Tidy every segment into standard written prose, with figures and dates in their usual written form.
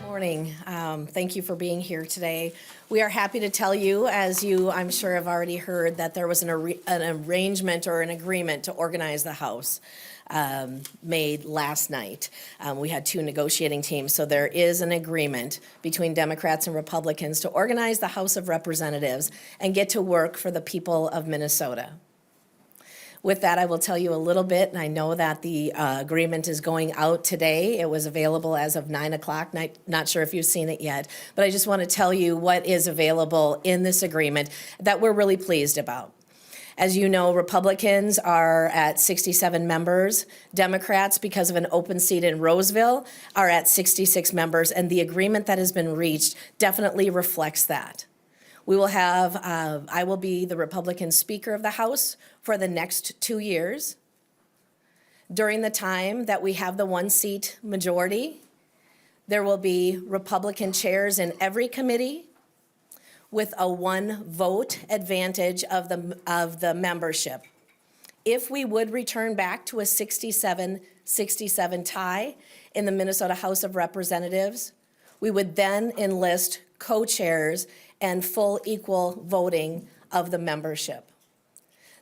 Morning. Thank you for being here today. We are happy to tell you, as you I'm sure have already heard, that there was an arrangement or an agreement to organize the House made last night. We had two negotiating teams, so there is an agreement between Democrats and Republicans to organize the House of Representatives and get to work for the people of Minnesota. With that, I will tell you a little bit, and I know that the agreement is going out today. It was available as of 9 o'clock. Not sure if you've seen it yet, but I just want to tell you what is available in this agreement that we're really pleased about. As you know, Republicans are at 67 members. Democrats, because of an open seat in Roseville, are at 66 members, and the agreement that has been reached definitely reflects that. We will have, I will be the Republican Speaker of the House for the next 2 years. During the time that we have the one-seat majority, there will be Republican chairs in every committee with a one-vote advantage of the membership. If we would return back to a 67-67 tie in the Minnesota House of Representatives, we would then enlist co-chairs and full equal voting of the membership.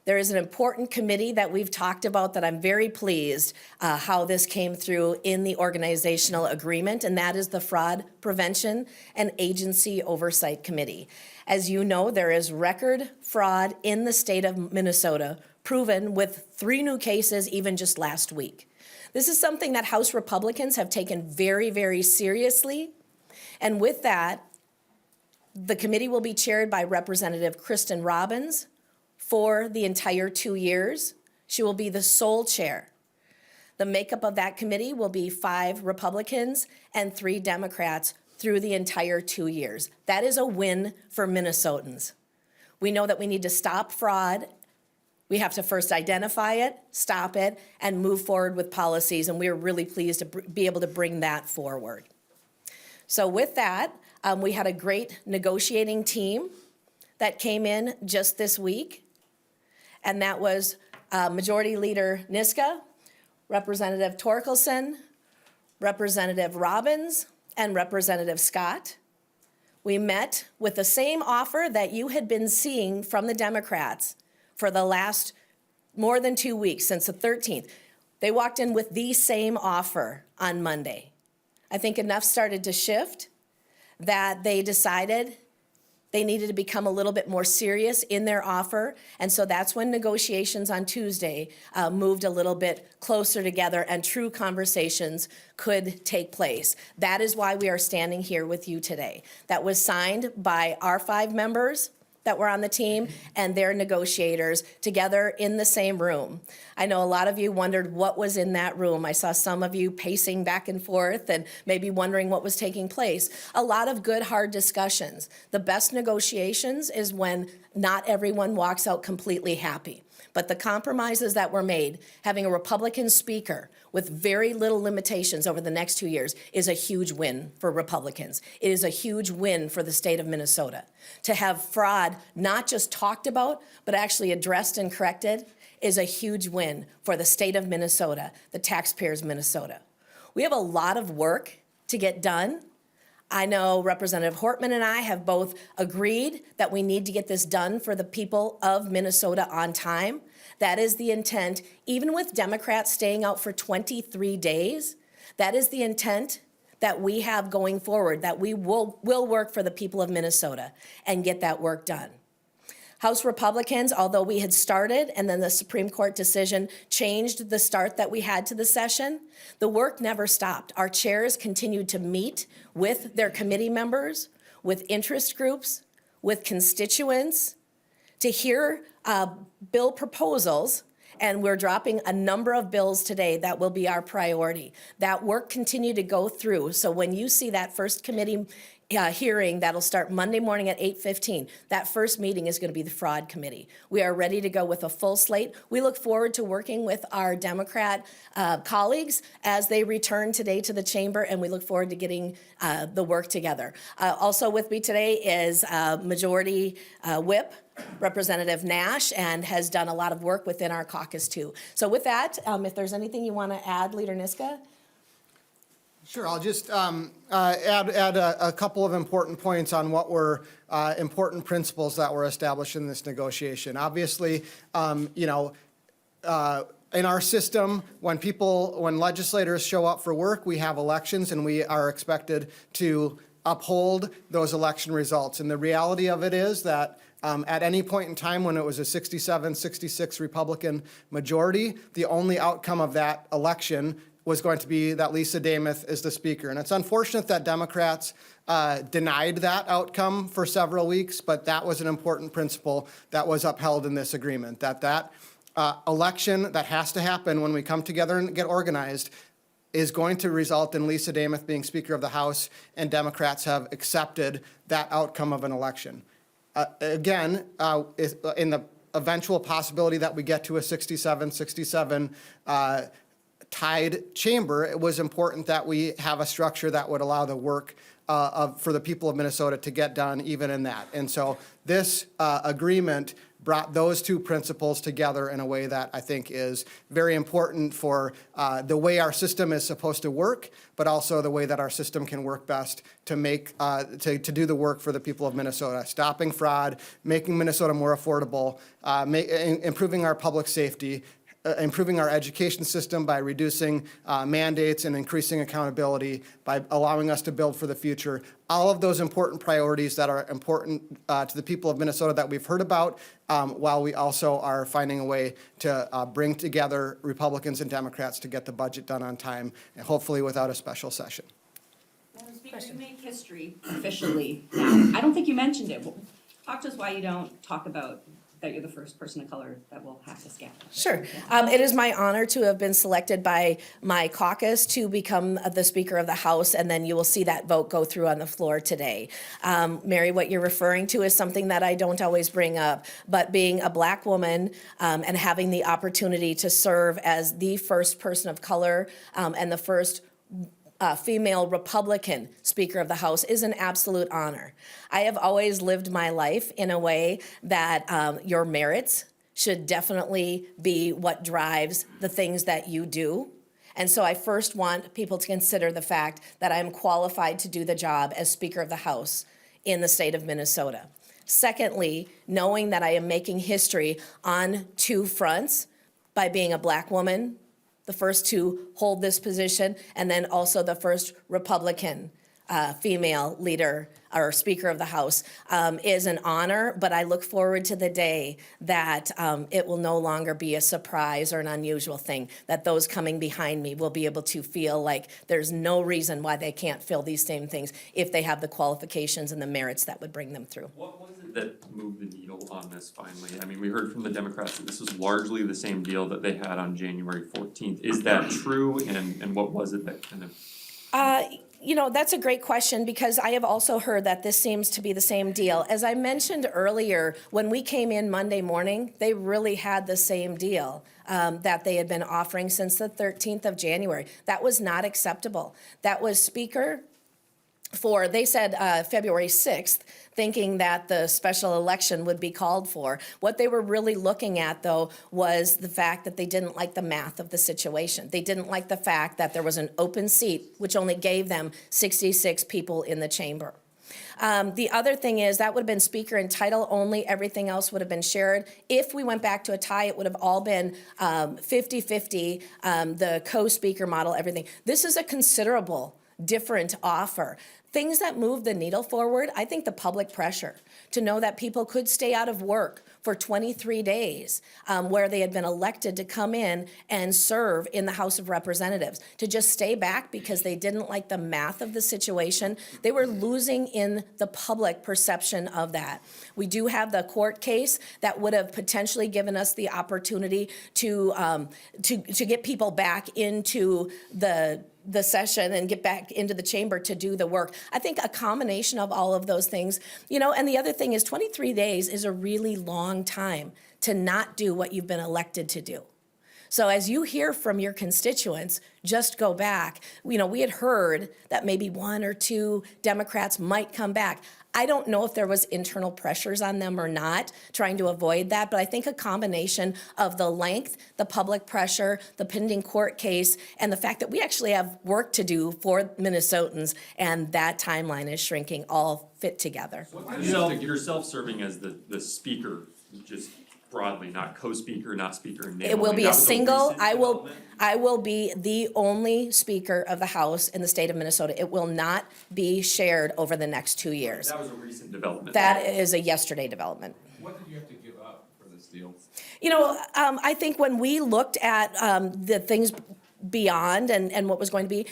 There is an important committee that we've talked about that I'm very pleased how this came through in the organizational agreement, and that is the Fraud Prevention and Agency Oversight Committee. As you know, there is record fraud in the state of Minnesota, proven with 3 new cases even just last week. This is something that House Republicans have taken very, very seriously, and with that, the committee will be chaired by Representative Kristen Robbins for the entire 2 years. She will be the sole chair. The makeup of that committee will be 5 Republicans and 3 Democrats through the entire 2 years. That is a win for Minnesotans. We know that we need to stop fraud. We have to first identify it, stop it, and move forward with policies, and we are really pleased to be able to bring that forward. So with that, we had a great negotiating team that came in just this week, and that was Majority Leader Niska, Representative Torkelson, Representative Robbins, and Representative Scott. We met with the same offer that you had been seeing from the Democrats for the last more than 2 weeks, since the 13th. They walked in with the same offer on Monday. I think enough started to shift that they decided they needed to become a little bit more serious in their offer, and so that's when negotiations on Tuesday moved a little bit closer together and true conversations could take place. That is why we are standing here with you today. That was signed by our 5 members that were on the team and their negotiators together in the same room. I know a lot of you wondered what was in that room. I saw some of you pacing back and forth and maybe wondering what was taking place. A lot of good, hard discussions. The best negotiations is when not everyone walks out completely happy. But the compromises that were made, having a Republican speaker with very little limitations over the next 2 years, is a huge win for Republicans. It is a huge win for the state of Minnesota. To have fraud not just talked about, but actually addressed and corrected is a huge win for the state of Minnesota, the taxpayers of Minnesota. We have a lot of work to get done. I know Representative Hortman and I have both agreed that we need to get this done for the people of Minnesota on time. That is the intent. Even with Democrats staying out for 23 days, that is the intent that we have going forward, that we will work for the people of Minnesota and get that work done. House Republicans, although we had started and then the Supreme Court decision changed the start that we had to the session, the work never stopped. Our chairs continued to meet with their committee members, with interest groups, with constituents, to hear bill proposals, and we're dropping a number of bills today that will be our priority. That work continued to go through, so when you see that first committee hearing that'll start Monday morning at 8:15. That first meeting is going to be the Fraud Committee. We are ready to go with a full slate. We look forward to working with our Democrat colleagues as they return today to the chamber, and we look forward to getting the work together. Also with me today is Majority Whip, Representative Nash, and has done a lot of work within our caucus too. So with that, if there's anything you want to add, Leader Niska? Sure, I'll just add a couple of important points on what were important principles that were established in this negotiation. Obviously, in our system, when legislators show up for work, we have elections and we are expected to uphold those election results. And the reality of it is that at any point in time when it was a 67-66 Republican majority, the only outcome of that election was going to be that Lisa Demuth is the speaker. And it's unfortunate that Democrats denied that outcome for several weeks, but that was an important principle that was upheld in this agreement, that election that has to happen when we come together and get organized is going to result in Lisa Demuth being Speaker of the House, and Democrats have accepted that outcome of an election. Again, in the eventual possibility that we get to a 67-67 tied chamber, it was important that we have a structure that would allow the work for the people of Minnesota to get done even in that. And so this agreement brought those two principles together in a way that I think is very important for the way our system is supposed to work, but also the way that our system can work best to make to do the work for the people of Minnesota, stopping fraud, making Minnesota more affordable, improving our public safety, improving our education system by reducing mandates and increasing accountability, by allowing us to build for the future. All of those important priorities that are important to the people of Minnesota that we've heard about, while we also are finding a way to bring together Republicans and Democrats to get the budget done on time, and hopefully without a special session. Madam Speaker, you make history officially now. I don't think you mentioned it. Talk to us why you don't talk about that you're the first person of color that will have this gap. Sure. It is my honor to have been selected by my caucus to become the Speaker of the House, and then you will see that vote go through on the floor today. Mary, what you're referring to is something that I don't always bring up, but being a Black woman and having the opportunity to serve as the first person of color and the first female Republican Speaker of the House is an absolute honor. I have always lived my life in a way that your merits should definitely be what drives the things that you do. And so I first want people to consider the fact that I'm qualified to do the job as Speaker of the House in the state of Minnesota. Secondly, knowing that I am making history on two fronts by being a Black woman, the first to hold this position, and then also the first Republican female leader or Speaker of the House is an honor, but I look forward to the day that it will no longer be a surprise or an unusual thing, that those coming behind me will be able to feel like there's no reason why they can't fill these same things if they have the qualifications and the merits that would bring them through. What was it that moved the needle on this finally? I mean, we heard from the Democrats that this was largely the same deal that they had on January 14th. Is that true? And what was it that kind of... That's a great question, because I have also heard that this seems to be the same deal. As I mentioned earlier, when we came in Monday morning, they really had the same deal that they had been offering since the 13th of January. That was not acceptable. That was Speaker for, they said February 6th, thinking that the special election would be called for. What they were really looking at, though, was the fact that they didn't like the math of the situation. They didn't like the fact that there was an open seat, which only gave them 66 people in the chamber. The other thing is that would have been Speaker and title only. Everything else would have been shared. If we went back to a tie, it would have all been 50-50, the co-speaker model, everything. This is a considerable different offer. Things that move the needle forward, I think the public pressure to know that people could stay out of work for 23 days where they had been elected to come in and serve in the House of Representatives, to just stay back because they didn't like the math of the situation. They were losing in the public perception of that. We do have the court case that would have potentially given us the opportunity to get people back into the session and get back into the chamber to do the work. I think a combination of all of those things, and the other thing is 23 days is a really long time to not do what you've been elected to do. So as you hear from your constituents, just go back. You know, we had heard that maybe 1 or 2 Democrats might come back. I don't know if there was internal pressures on them or not, trying to avoid that, but I think a combination of the length, the public pressure, the pending court case, and the fact that we actually have work to do for Minnesotans, and that timeline is shrinking, all fit together. Yourself serving as the speaker, just broadly, not co-speaker, not speaker in name It will only. be That a was single, recent I development. will be the only speaker of the House in the state of Minnesota. It will not be shared over the next 2 years. That was a recent development. That is a yesterday development. What did you have to give up for this deal? You know, I think when we looked at the things beyond and what was going to be,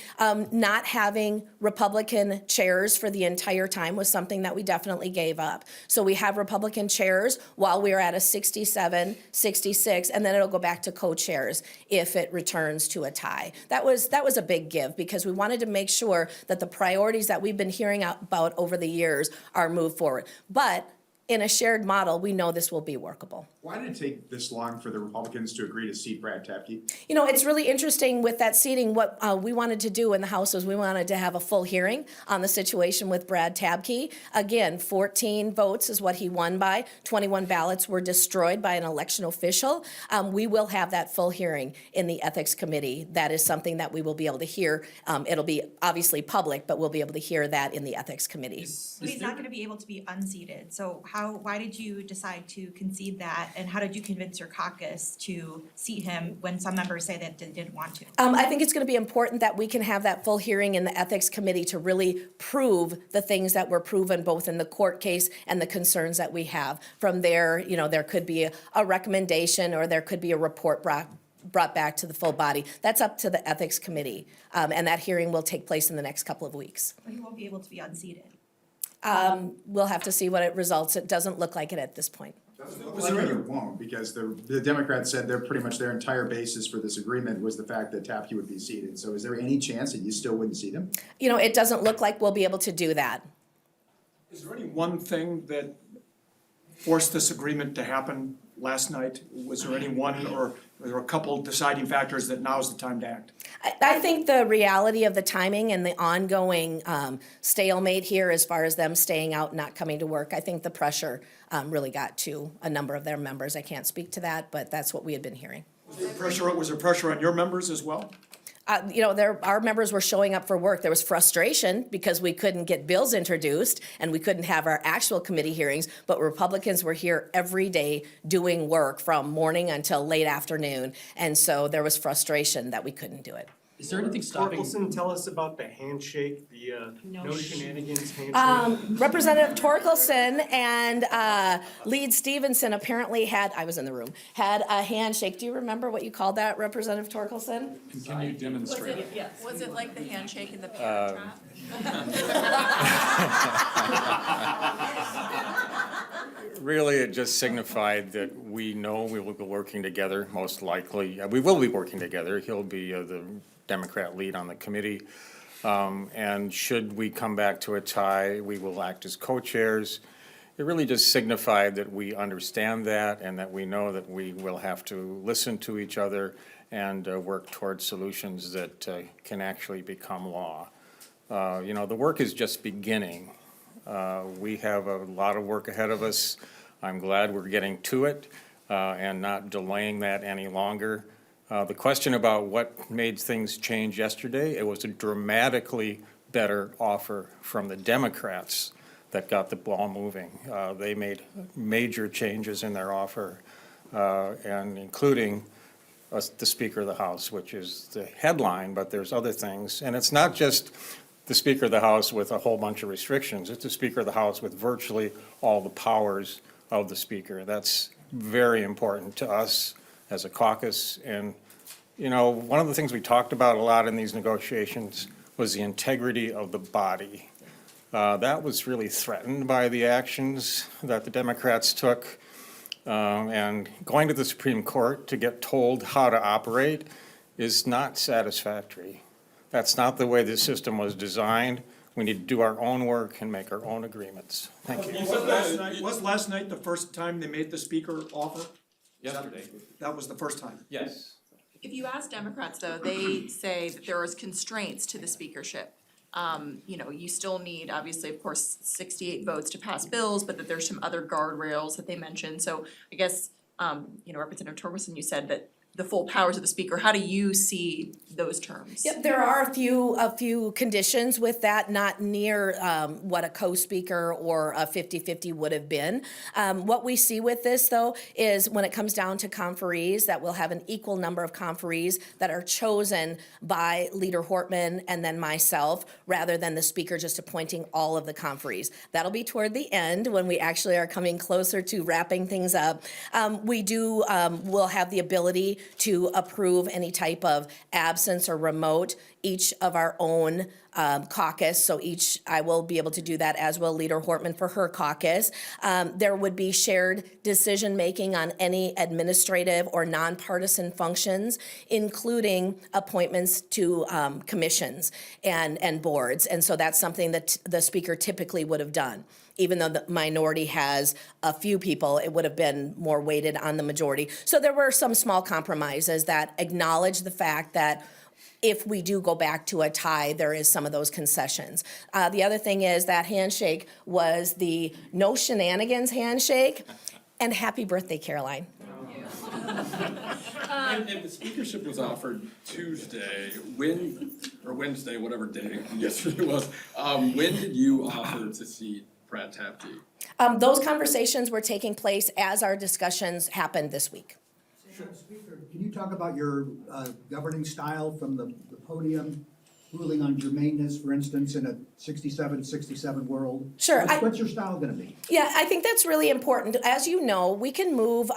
not having Republican chairs for the entire time was something that we definitely gave up. So we have Republican chairs while we are at a 67, 66, and then it'll go back to co-chairs if it returns to a tie. That was a big give because we wanted to make sure that the priorities that we've been hearing about over the years are moved forward. But in a shared model, we know this will be workable. Why did it take this long for the Republicans to agree to seat Brad Tapke? You know, it's really interesting with that seating. What we wanted to do in the House was we wanted to have a full hearing on the situation with Brad Tabke. Again, 14 votes is what he won by. 21 ballots were destroyed by an election official. We will have that full hearing in the Ethics Committee. That is something that we will be able to hear. It'll be obviously public, but we'll be able to hear that in the Ethics Committee. But he's not gonna be able to be unseated, so why did you decide to concede that, and how did you convince your caucus to seat him when some members say that they didn't want to? I think it's gonna be important that we can have that full hearing in the Ethics Committee to really prove the things that were proven both in the court case and the concerns that we have. From there, you know, there could be a recommendation or there could be a report brought back to the full body. That's up to the Ethics Committee, and that hearing will take place in the next couple of weeks. But he won't be able to be unseated. We'll have to see what it results. It doesn't look like it at this point. Like it won't, because the Democrats said they're pretty much their entire basis for this agreement was the fact that Tapke would be seated. So is there any chance that you still wouldn't seat him? You know, it doesn't look like we'll be able to do that. Is there any one thing that forced this agreement to happen last night? Was there any one, or were there a couple deciding factors that now's the time to act? I think the reality of the timing and the ongoing stalemate here as far as them staying out, not coming to work, I think the pressure really got to a number of their members. I can't speak to that, but that's what we had been hearing. Was there pressure on your members as well? You know, our members were showing up for work. There was frustration because we couldn't get bills introduced and we couldn't have our actual committee hearings, but Republicans were here every day doing work from morning until late afternoon. And so there was frustration that we couldn't do it. Is there anything stopping? Torkelson, tell us about the handshake, the no shenanigans handshake. Representative Torkelson and Lead Stevenson apparently had, I was in the room, had a handshake. Do you remember what you called that, Representative Torkelson? Can you demonstrate? Was it like the handshake in the parent trap? Really, it just signified that we know we will be working together, most likely. We will be working together. He'll be the Democrat lead on the committee. And should we come back to a tie, we will act as co-chairs. It really just signified that we understand that and that we know that we will have to listen to each other and work towards solutions that can actually become law. You know, the work is just beginning. We have a lot of work ahead of us. I'm glad we're getting to it and not delaying that any longer. The question about what made things change yesterday, it was a dramatically better offer from the Democrats that got the ball moving. They made major changes in their offer, and including the Speaker of the House, which is the headline, but there's other things. And it's not just the Speaker of the House with a whole bunch of restrictions. It's the Speaker of the House with virtually all the powers of the Speaker. That's very important to us as a caucus. And, you know, one of the things we talked about a lot in these negotiations was the integrity of the body. That was really threatened by the actions that the Democrats took. And going to the Supreme Court to get told how to operate is not satisfactory. That's not the way the system was designed. We need to do our own work and make our own agreements. Thank you. Was last night the first time they made the speaker offer? Yesterday. That was the first time? Yes. If you ask Democrats, though, they say that there is constraints to the speakership. You know, you still need, obviously, of course, 68 votes to pass bills, but that there's some other guardrails that they mentioned. So I guess, you know, Representative Torkelson, you said that the full powers of the speaker, how do you see those terms? Yep, there are a few conditions with that, not near what a co-speaker or a 50-50 would have been. What we see with this, though, is when it comes down to conferees, that we'll have an equal number of conferees that are chosen by Leader Hortman and then myself, rather than the speaker just appointing all of the conferees. That'll be toward the end, when we actually are coming closer to wrapping things up. We'll have the ability to approve any type of absence or remote, each of our own caucus. So I will be able to do that, as will Leader Hortman for her caucus. There would be shared decision-making on any administrative or nonpartisan functions, including appointments to commissions and boards. And so that's something that the speaker typically would have done. Even though the minority has a few people, it would have been more weighted on the majority. So there were some small compromises that acknowledge the fact that if we do go back to a tie, there is some of those concessions. The other thing is that handshake was the no shenanigans handshake, and happy birthday, Caroline. If the speakership was offered Tuesday, or Wednesday, whatever day yesterday was, when did you offer to seat Brad Tapke? Those conversations were taking place as our discussions happened this week. Speaker, can you talk about your governing style from the podium, ruling on germaneness, for instance, in a 67 world? Sure. What's your style gonna be? Yeah, I think that's really important. As you know, we can move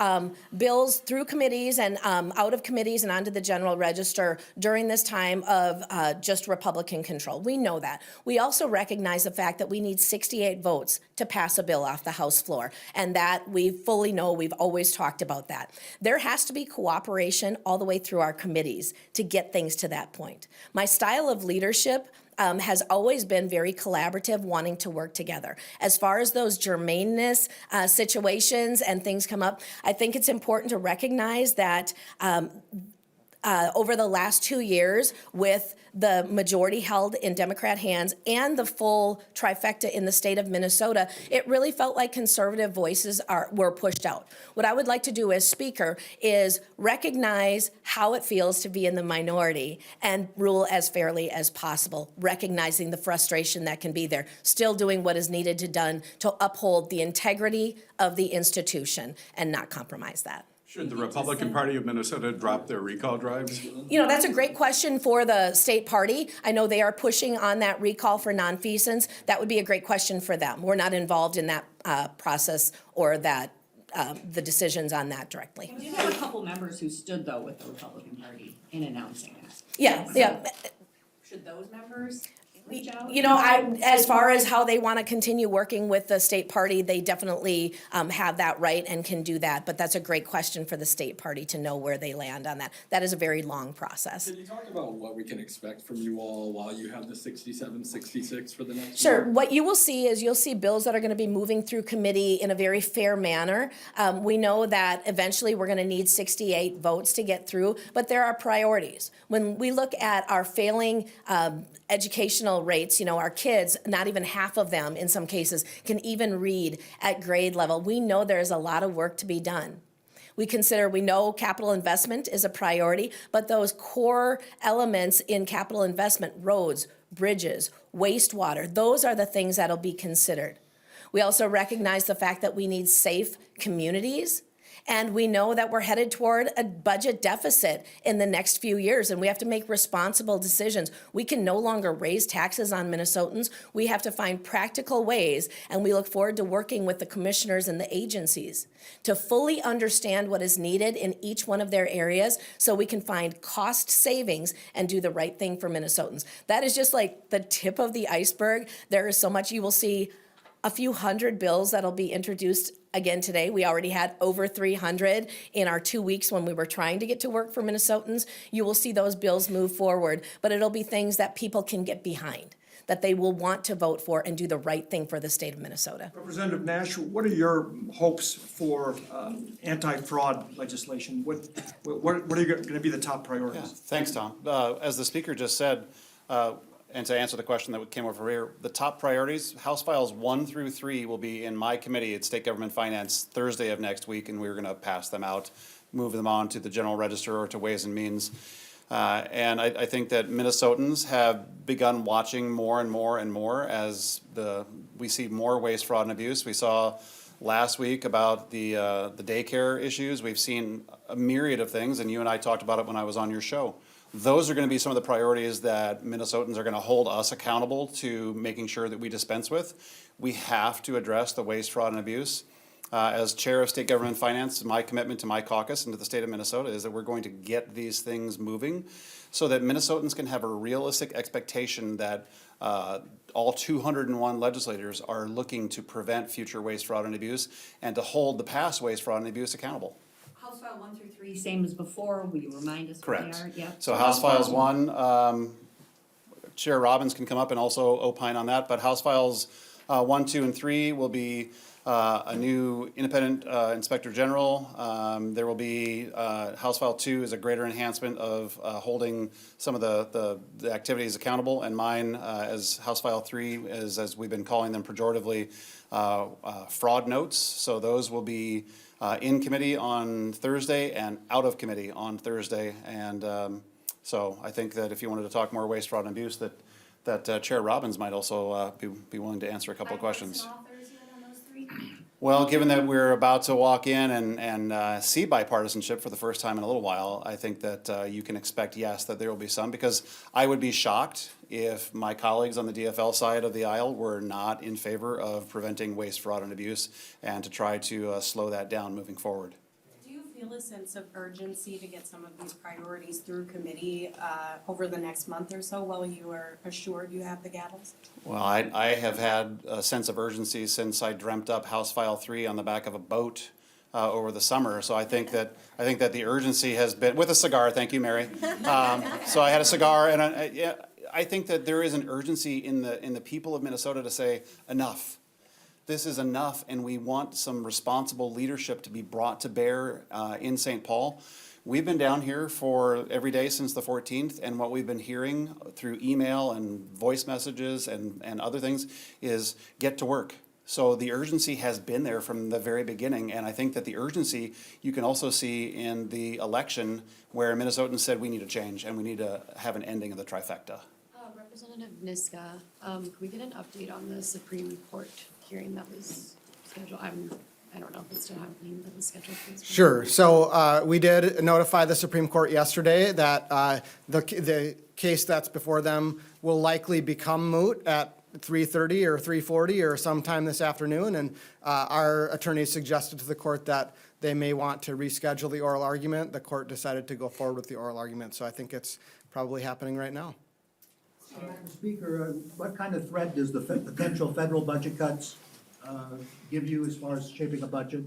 bills through committees and out of committees and onto the general register during this time of just Republican control. We know that. We also recognize the fact that we need 68 votes to pass a bill off the House floor, and that we fully know. We've always talked about that. There has to be cooperation all the way through our committees to get things to that point. My style of leadership has always been very collaborative, wanting to work together. As far as those germaneness situations and things come up, I think it's important to recognize that over the last 2 years, with the majority held in Democrat hands and the full trifecta in the state of Minnesota, it really felt like conservative voices were pushed out. What I would like to do as Speaker is recognize how it feels to be in the minority and rule as fairly as possible, recognizing the frustration that can be there, still doing what is needed to uphold the integrity of the institution and not compromise that. Should the Republican Party of Minnesota drop their recall drives? You know, that's a great question for the state party. I know they are pushing on that recall for nonfeasance. That would be a great question for them. We're not involved in that process or that the decisions on that directly. We did have a couple members who stood, though, with the Republican Party in announcing that. Yeah. Should those members reach out? You know, as far as how they want to continue working with the state party, they definitely have that right and can do that. But that's a great question for the state party to know where they land on that. That is a very long process. Can you talk about what we can expect from you all while you have the 67, 66 for the next Sure. year? What you will see is you'll see bills that are going to be moving through committee in a very fair manner. We know that eventually we're going to need 68 votes to get through, but there are priorities. When we look at our failing educational rates, you know, our kids, not even half of them in some cases can even read at grade level. We know there's a lot of work to be done. We know capital investment is a priority, but those core elements in capital investment, roads, bridges, wastewater, those are the things that'll be considered. We also recognize the fact that we need safe communities. And we know that we're headed toward a budget deficit in the next few years, and we have to make responsible decisions. We can no longer raise taxes on Minnesotans. We have to find practical ways, and we look forward to working with the commissioners and the agencies to fully understand what is needed in each one of their areas so we can find cost savings and do the right thing for Minnesotans. That is just like the tip of the iceberg. There is so much. You will see a few hundred bills that'll be introduced again today. We already had over 300 in our 2 weeks when we were trying to get to work for Minnesotans. You will see those bills move forward, but it'll be things that people can get behind. that they will want to vote for and do the right thing for the state of Minnesota. Representative Nash, what are your hopes for anti-fraud legislation? What are gonna be the top priorities? Thanks, Tom. As the speaker just said, and to answer the question that came over here, the top priorities, House Files 1 through 3 will be in my committee at State Government Finance Thursday of next week, and we're gonna pass them out, move them on to the General Register or to Ways and Means. And I think that Minnesotans have begun watching more and more and more as we see more waste, fraud, and abuse. We saw last week about the daycare issues. We've seen a myriad of things, and you and I talked about it when I was on your show. Those are gonna be some of the priorities that Minnesotans are gonna hold us accountable to making sure that we dispense with. We have to address the waste, fraud, and abuse. As Chair of State Government Finance, my commitment to my caucus and to the state of Minnesota is that we're going to get these things moving so that Minnesotans can have a realistic expectation that all 201 legislators are looking to prevent future waste, fraud, and abuse and to hold the past waste, fraud, and abuse accountable. House File 1 through 3, same as before, will you remind us what they are? Correct. Yep. So House Files 1, Chair Robbins can come up and also opine on that, but House Files 1, 2, and 3 will be a new independent inspector general. There will be, House File 2 is a greater enhancement of holding some of the activities accountable, and mine, as House File 3 is, as we've been calling them pejoratively, fraud notes. So those will be in committee on Thursday and out of committee on Thursday. And so I think that if you wanted to talk more waste, fraud, and abuse, that Chair Robbins might also be willing to answer a couple of questions. Well, given that we're about to walk in and see bipartisanship for the first time in a little while, I think that you can expect, yes, that there will be some, because I would be shocked if my colleagues on the DFL side of the aisle were not in favor of preventing waste, fraud, and abuse and to try to slow that down moving forward. Do you feel a sense of urgency to get some of these priorities through committee over the next month or so while you are assured you have the gavels? Well, I have had a sense of urgency since I dreamt up House File 3 on the back of a boat over the summer. So I think that the urgency has been, with a cigar, thank you, Mary. So I had a cigar, and I think that there is an urgency in the people of Minnesota to say, enough. This is enough, and we want some responsible leadership to be brought to bear in St. Paul. We've been down here for every day since the 14th, and what we've been hearing through email and voice messages and other things is get to work. So the urgency has been there from the very beginning, and I think that the urgency you can also see in the election where Minnesotans said we need a change and we need to have an ending of the trifecta. Representative Niska, can we get an update on the Supreme Court hearing that was scheduled? I don't know if it's still happening, but the schedule please. Sure. So we did notify the Supreme Court yesterday that the case that's before them will likely become moot at 3:30 or 3:40 or sometime this afternoon. And our attorneys suggested to the court that they may want to reschedule the oral argument. The court decided to go forward with the oral argument. So I think it's probably happening right now. Madam Speaker, what kind of threat does the potential federal budget cuts give you as far as shaping a budget?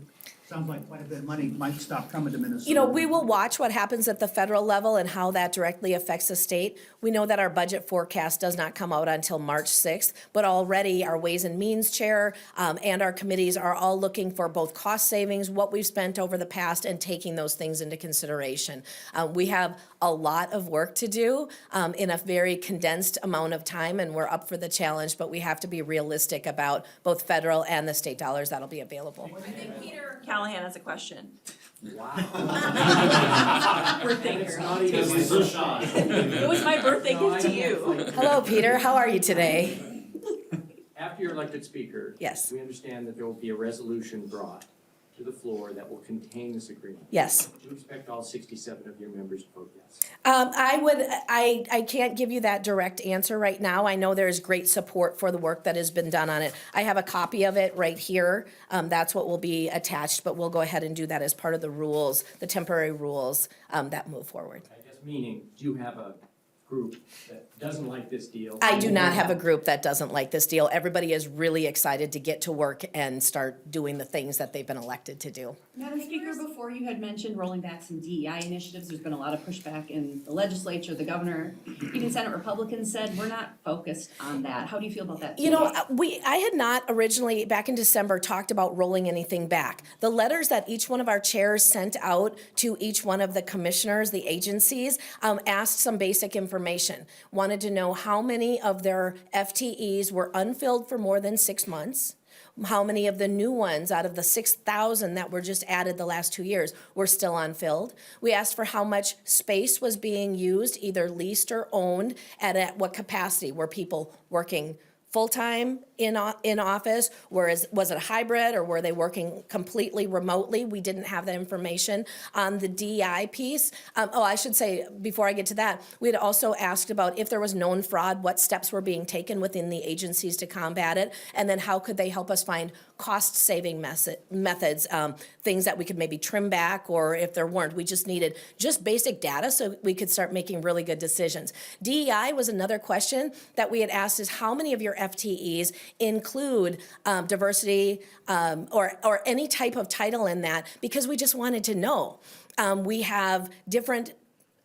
Sounds like quite a bit of money might stop coming to Minnesota. You know, we will watch what happens at the federal level and how that directly affects the state. We know that our budget forecast does not come out until March 6th, but already our Ways and Means Chair and our committees are all looking for both cost savings, what we've spent over the past, and taking those things into consideration. We have a lot of work to do in a very condensed amount of time, and we're up for the challenge, but we have to be realistic about both federal and the state dollars that'll be available. I think Peter Callahan has a question. Wow. Birthday girl. So shy. It was my birthday gift to you. Hello, Peter. How are you today? After you're elected speaker. Yes. We understand that there will be a resolution brought to the floor that will contain this agreement. Yes. Do you expect all 67 of your members to vote yes? I can't give you that direct answer right now. I know there's great support for the work that has been done on it. I have a copy of it right here. That's what will be attached, but we'll go ahead and do that as part of the rules, the temporary rules that move forward. I guess meaning, do you have a group that doesn't like this deal? I do not have a group that doesn't like this deal. Everybody is really excited to get to work and start doing the things that they've been elected to do. Madam Speaker, before before you had mentioned rolling back some DEI initiatives. There's been a lot of pushback in the legislature, the governor, even Senate Republicans said, we're not focused on that. How do you feel about that? You know, I had not originally, back in December, talked about rolling anything back. The letters that each one of our chairs sent out to each one of the commissioners, the agencies, asked some basic information. Wanted to know how many of their FTEs were unfilled for more than 6 months. How many of the new ones out of the 6,000 that were just added the last 2 years were still unfilled. We asked for how much space was being used, either leased or owned, and at what capacity. Were people working full-time in office? Was it a hybrid, or were they working completely remotely? We didn't have that information. On the DEI piece, I should say, before I get to that, we had also asked about if there was known fraud, what steps were being taken within the agencies to combat it, and then how could they help us find cost-saving methods, things that we could maybe trim back, or if there weren't, we just needed just basic data so we could start making really good decisions. DEI was another question that we had asked, is how many of your FTEs include diversity or any type of title in that, because we just wanted to know. We have different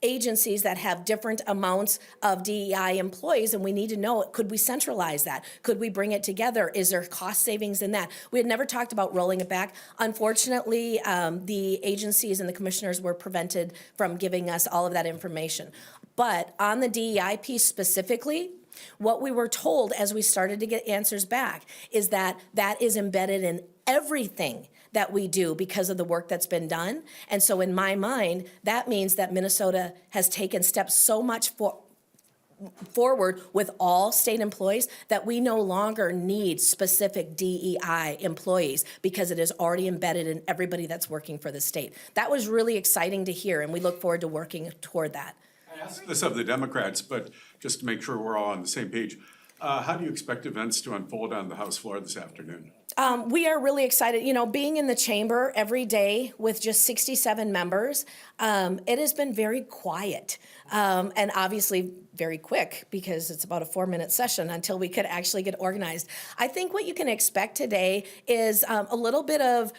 agencies that have different amounts of DEI employees, and we need to know, could we centralize that? Could we bring it together? Is there cost savings in that? We had never talked about rolling it back. Unfortunately, the agencies and the commissioners were prevented from giving us all of that information. But on the DEI piece specifically, what we were told as we started to get answers back is that that is embedded in everything that we do because of the work that's been done. And so in my mind, that means that Minnesota has taken steps so much forward with all state employees that we no longer need specific DEI employees because it is already embedded in everybody that's working for the state. That was really exciting to hear, and we look forward to working toward that. I asked this of the Democrats, but just to make sure we're all on the same page, how do you expect events to unfold on the House floor this afternoon? We are really excited. You know, being in the chamber every day with just 67 members, it has been very quiet and obviously very quick because it's about a 4-minute session until we could actually get organized. I think what you can expect today is a little bit of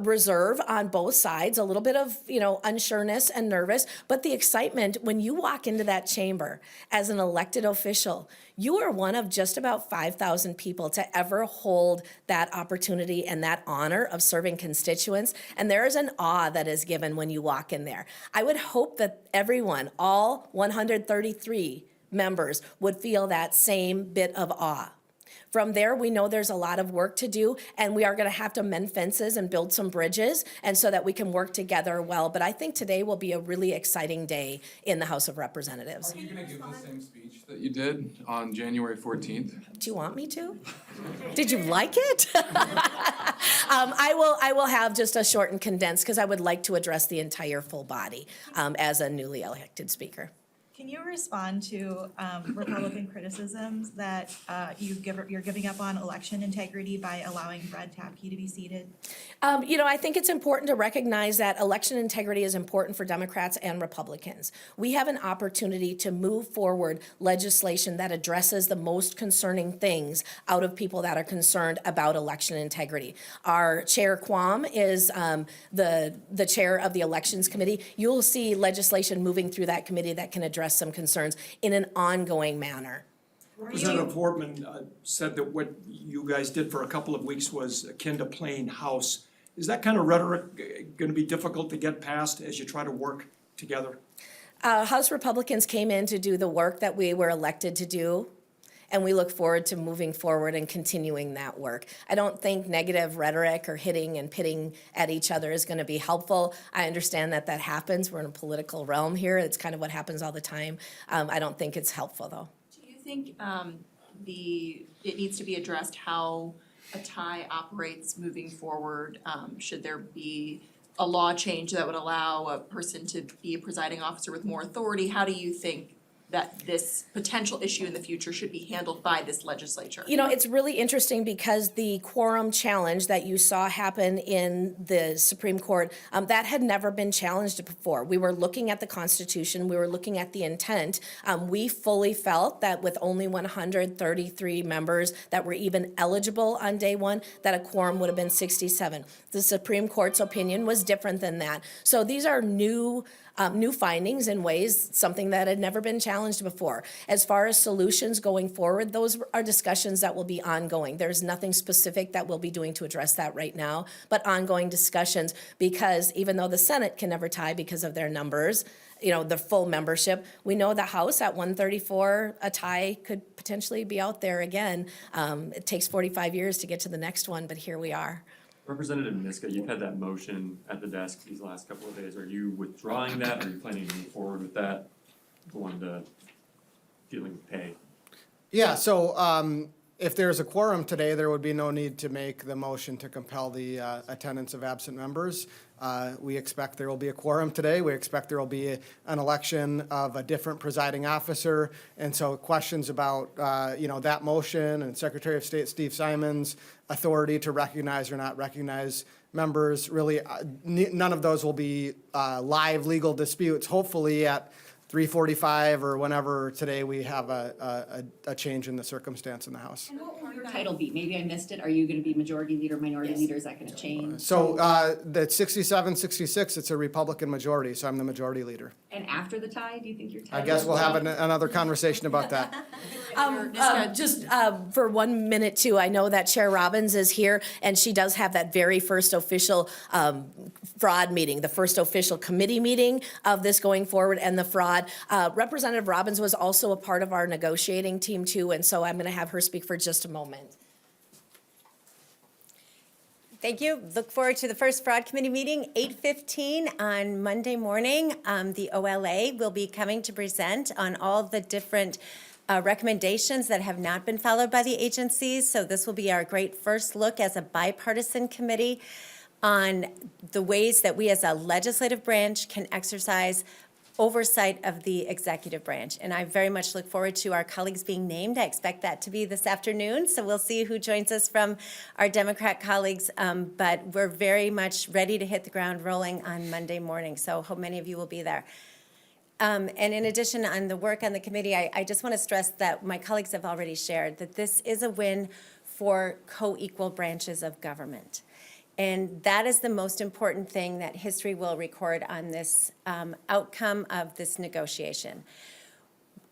reserve on both sides, a little bit of, unsureness and nervous, but the excitement when you walk into that chamber as an elected official, you are one of just about 5,000 people to ever hold that opportunity and that honor of serving constituents. And there is an awe that is given when you walk in there. I would hope that everyone, all 133 members, would feel that same bit of awe. From there, we know there's a lot of work to do, and we are going to have to mend fences and build some bridges, and so that we can work together well. But I think today will be a really exciting day in the House of Representatives. Are you gonna give the same speech that you did on January 14th? Do you want me to? Did you like it? I will have just a short and condensed, because I would like to address the entire full body as a newly elected speaker. Can you respond to Republican criticisms that you're giving up on election integrity by allowing Brad Tapke to be seated? I think it's important to recognize that election integrity is important for Democrats and Republicans. We have an opportunity to move forward legislation that addresses the most concerning things out of people that are concerned about election integrity. Our Chair Quam is the chair of the Elections Committee. You'll see legislation moving through that committee that can address some concerns in an ongoing manner. Representative Hortman said that what you guys did for a couple of weeks was akin to playing house. Is that kind of rhetoric going to be difficult to get past as you try to work together? House Republicans came in to do the work that we were elected to do, and we look forward to moving forward and continuing that work. I don't think negative rhetoric or hitting and pitting at each other is going to be helpful. I understand that happens. We're in a political realm here. It's kind of what happens all the time. I don't think it's helpful, though. Do you think it needs to be addressed how a tie operates moving forward? Should there be a law change that would allow a person to be a presiding officer with more authority? How do you think that this potential issue in the future should be handled by this legislature? You know, it's really interesting because the quorum challenge that you saw happen in the Supreme Court, that had never been challenged before. We were looking at the Constitution, we were looking at the intent. We fully felt that with only 133 members that were even eligible on day one, that a quorum would have been 67. The Supreme Court's opinion was different than that. So these are new findings in ways, something that had never been challenged before. As far as solutions going forward, those are discussions that will be ongoing. There's nothing specific that we'll be doing to address that right now, but ongoing discussions, because even though the Senate can never tie because of their numbers, you know, the full membership, we know the House at 134, a tie could potentially be out there again. It takes 45 years to get to the next one, but here we are. Representative Niska, you've had that motion at the desk these last couple of days. Are you withdrawing that? Are you planning to move forward with that? Going to dealing with pay? Yeah, so if there's a quorum today, there would be no need to make the motion to compel the attendance of absent members. We expect there will be a quorum today. We expect there will be an election of a different presiding officer. And so questions about, that motion and Secretary of State Steve Simon's authority to recognize or not recognize members, really, none of those will be live legal disputes. Hopefully at 3:45 or whenever today we have a change in the circumstance in the House. And what will your title be? Maybe I missed it. Are you gonna be majority leader, minority leader? Is that gonna change? So the 67, 66, it's a Republican majority, so I'm the majority leader. And after the tie, do you think your title? I guess we'll have another conversation about that. Just for 1 minute too, I know that Chair Robbins is here, and she does have that very first official fraud meeting, the first official committee meeting of this going forward, and the fraud. Representative Robbins was also a part of our negotiating team too, and so I'm going to have her speak for just a moment. Thank you. Look forward to the first fraud committee meeting, 8:15 on Monday morning. The OLA will be coming to present on all the different recommendations that have not been followed by the agencies. So this will be our great first look as a bipartisan committee on the ways that we as a legislative branch can exercise oversight of the executive branch. And I very much look forward to our colleagues being named. I expect that to be this afternoon, so we'll see who joins us from our Democrat colleagues. But we're very much ready to hit the ground rolling on Monday morning, so hope many of you will be there. And in addition, on the work on the committee, I just want to stress that my colleagues have already shared that this is a win for co-equal branches of government. And that is the most important thing that history will record on this outcome of this negotiation.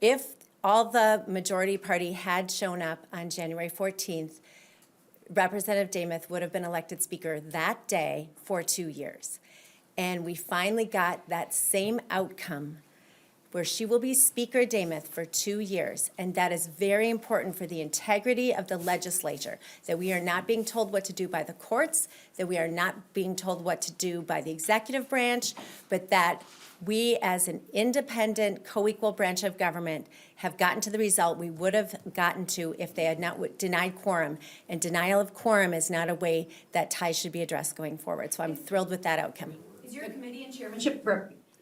If all the majority party had shown up on January 14th, Representative Demuth would have been elected Speaker that day for 2 years. And we finally got that same outcome where she will be Speaker Demuth for 2 years. And that is very important for the integrity of the legislature, that we are not being told what to do by the courts, that we are not being told what to do by the executive branch, but that we as an independent, co-equal branch of government have gotten to the result we would have gotten to if they had not denied quorum. And denial of quorum is not a way that ties should be addressed going forward. So I'm thrilled with that outcome. Is your committee and chairmanship,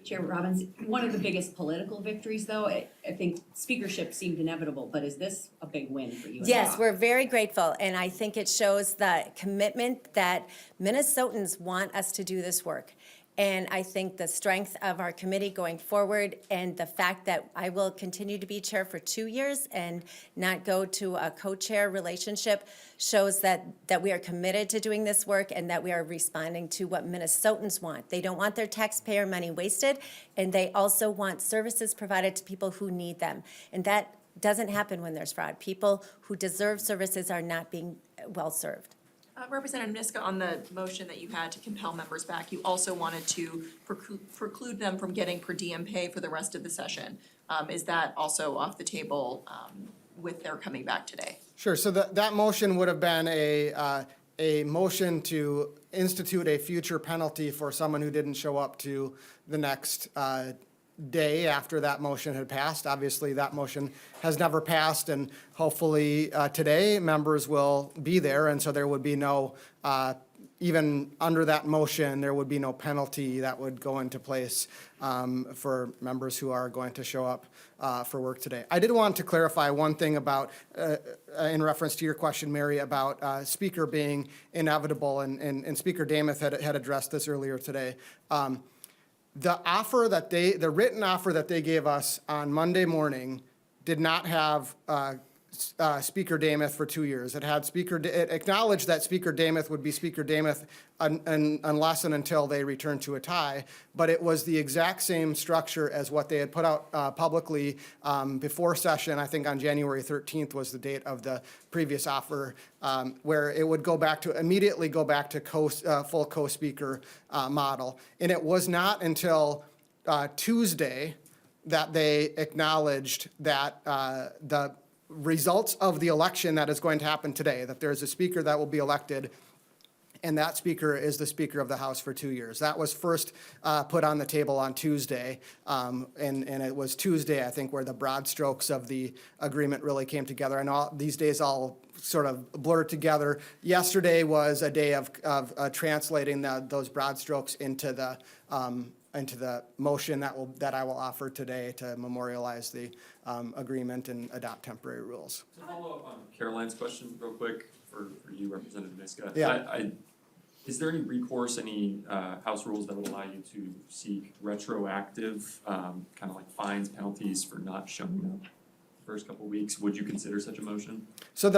Chair Robbins, one of the biggest political victories, though? I think speakership seemed inevitable, but is this a big win for you? Yes, we're very grateful, and I think it shows the commitment that Minnesotans want us to do this work. And I think the strength of our committee going forward and the fact that I will continue to be chair for 2 years and not go to a co-chair relationship shows that we are committed to doing this work and that we are responding to what Minnesotans want. They don't want their taxpayer money wasted, and they also want services provided to people who need them. And that doesn't happen when there's fraud. People who deserve services are not being well served. Representative Niska, on the motion that you had to compel members back, you also wanted to preclude them from getting per diem pay for the rest of the session. Is that also off the table with their coming back today? Sure, so that motion would have been a motion to institute a future penalty for someone who didn't show up to the next day after that motion had passed. Obviously, that motion has never passed, and hopefully today, members will be there, and so there would be no, even under that motion, there would be no penalty that would go into place for members who are going to show up for work today. I did want to clarify one thing about, in reference to your question, Mary, about speaker being inevitable, and Speaker Demuth had addressed this earlier today. The offer that the written offer that they gave us on Monday morning did not have Speaker Demuth for 2 years. It had it acknowledged that Speaker Demuth would be Speaker Demuth unless and until they returned to a tie, but it was the exact same structure as what they had put out publicly before session. I think on January 13th was the date of the previous offer, where it would immediately go back to full co-speaker model. And it was not until Tuesday that they acknowledged that the results of the election that is going to happen today, that there's a speaker that will be elected, and that speaker is the Speaker of the House for 2 years. That was first put on the table on Tuesday, and it was Tuesday, I think, where the broad strokes of the agreement really came together. And these days all sort of blurred together. Yesterday was a day of translating those broad strokes into the motion that I will offer today to memorialize the agreement and adopt temporary rules. To follow up on Caroline's question real quick for you, Representative Niska. Yeah. Is there any recourse, any House rules that would allow you to seek retroactive, kind of like fines, penalties for not showing up the first couple of weeks? Would you consider such a motion? So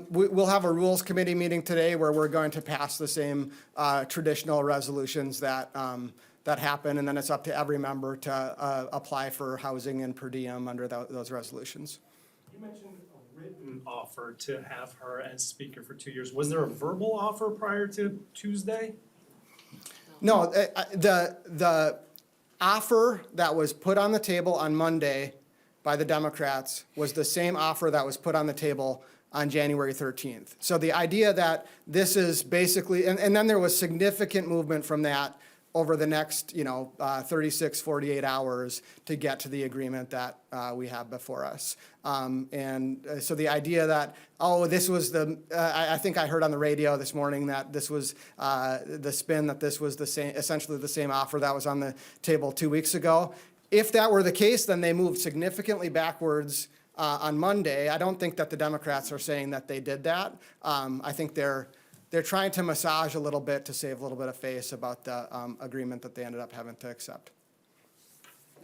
we'll have a Rules Committee meeting today where we're going to pass the same traditional resolutions that happen, and then it's up to every member to apply for housing and per diem under those resolutions. You mentioned a written offer to have her as speaker for 2 years. Was there a verbal offer prior to Tuesday? No, the offer that was put on the table on Monday by the Democrats was the same offer that was put on the table on January 13th. So the idea that this is basically, and then there was significant movement from that over the next, 36, 48 hours to get to the agreement that we have before us. So the idea that, this was I think I heard on the radio this morning that this was the spin, that this was essentially the same offer that was on the table 2 weeks ago. If that were the case, then they moved significantly backwards on Monday. I don't think that the Democrats are saying that they did that. I think they're trying to massage a little bit to save a little bit of face about the agreement that they ended up having to accept.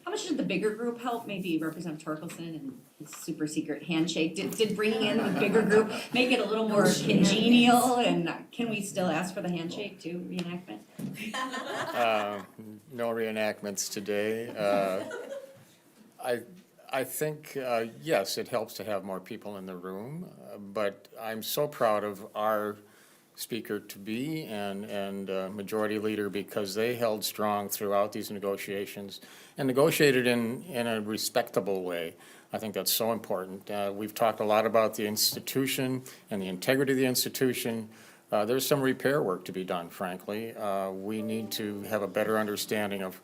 How much did the bigger group help? Maybe Representative Torkelson and his super secret handshake. Did bringing in the bigger group make it a little more congenial? And can we still ask for the handshake too, reenactment? No reenactments today. I think, yes, it helps to have more people in the room, but I'm so proud of our Speaker-to-be and Majority Leader, because they held strong throughout these negotiations and negotiated in a respectable way. I think that's so important. We've talked a lot about the institution and the integrity of the institution. There's some repair work to be done, frankly. We need to have a better understanding of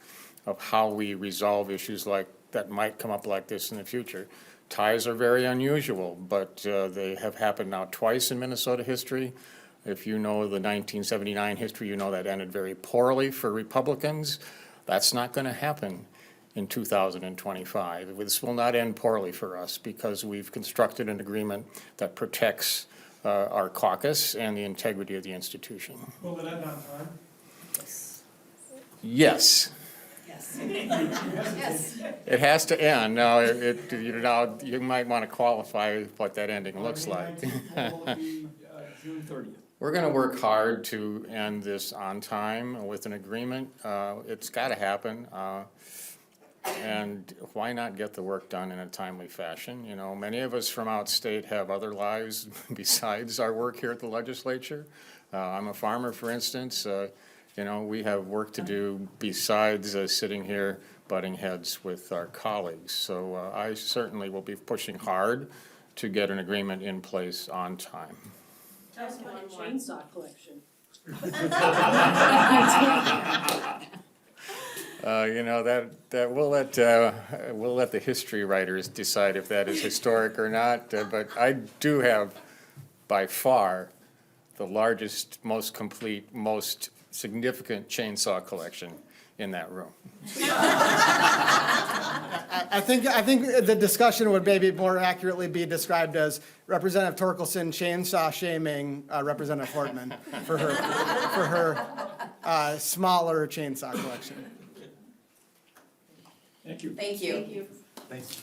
how we resolve issues like that might come up like this in the future. Ties are very unusual, but they have happened now twice in Minnesota history. If you know the 1979 history, you know that ended very poorly for Republicans. That's not going to happen in 2025. This will not end poorly for us because we've constructed an agreement that protects our caucus and the integrity of the institution. Will it end on time? Yes. Yes. Yes. It has to end. Now, you might want to qualify what that ending looks like. June 30th. We're going to work hard to end this on time with an agreement. It's got to happen. And why not get the work done in a timely fashion? Many of us from outstate have other lives besides our work here at the legislature. I'm a farmer, for instance. We have work to do besides sitting here butting heads with our colleagues. So I certainly will be pushing hard to get an agreement in place on time. Just my chainsaw collection. You know, that we'll let the history writers decide if that is historic or not, but I do have by far the largest, most complete, most significant chainsaw collection in that room. I think the discussion would maybe more accurately be described as Representative Torkelson chainsaw shaming Representative Fortman for her smaller chainsaw collection. Thank you. Thank you. Thanks.